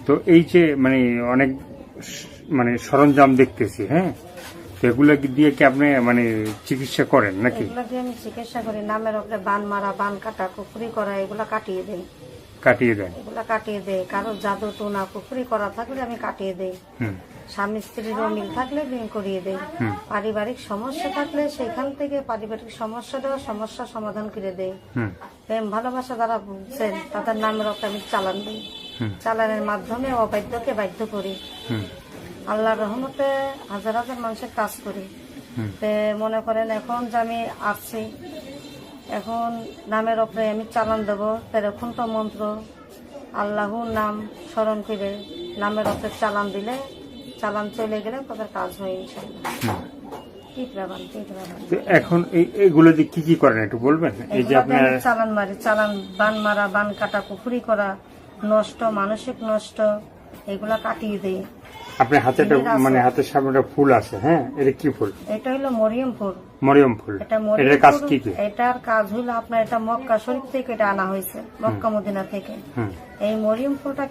তো এই যে মানে অনেক মানে সরঞ্জাম দেখতেছি, হ্যাঁ, তো এগুলো দিয়ে কি আপনি মানে চিকিৎসা করেন নাকি? এগুলা দিয়ে আমি চিকিৎসা করি। নামের উপরে বান মারা, বান কাটা, কুকুরি করা, এগুলা কাটিয়ে দেই। কাটিয়ে দেন? এগুলা কাটিয়ে দেই। কারো জাদু টোনা কুকুরি করা থাকলে আমি কাটিয়ে দেই। স্বামী স্ত্রীর অমিল থাকলে বিয়ে করিয়ে দেই। পারিবারিক সমস্যা থাকলে সেখান থেকে পারিবারিক সমস্যা সমাধান করে দেই। প্রেম ভালোবাসা যারা বুঝছেন তাদের নামের উপরে আমি চালান দিই। চালানের মাধ্যমে অবাধ্যকে বাধ্য করি। আল্লাহর রহমতে হাজার হাজার মানুষের কাজ করি। মনে করেন এখন যে আমি আসছি, এখন নামের উপরে আমি চালান দেবো, তেরোখুন্ট মন্ত্র আল্লাহর নাম স্মরণ করে নামের উপরে চালান দিলে, চালান চলে গেলে তাদের কাজ হয় ইনশাআল্লাহ। এখন এইগুলো দিয়ে কি কি করেন একটু বলবেন? এই যে আপনার চালান মারি, চালান বান মারা, বান কাটা, কুকুরি করা, নষ্ট মানসিক নষ্ট, এগুলা কাটিয়ে দেই। আপনার হাতে মানে হাতের সামনে একটা ফুল আছে, হ্যাঁ, এটা কি ফুল? এটা হলো মরিয়ম ফুল। মরিয়ম ফুল। এটার কাজ কি কি? এটার কাজ হলো আপনার, এটা মক্কা শরীফ থেকে এটা আনা হয়েছে, মক্কা মদিনা থেকে। এই মরিয়ম ফুলটা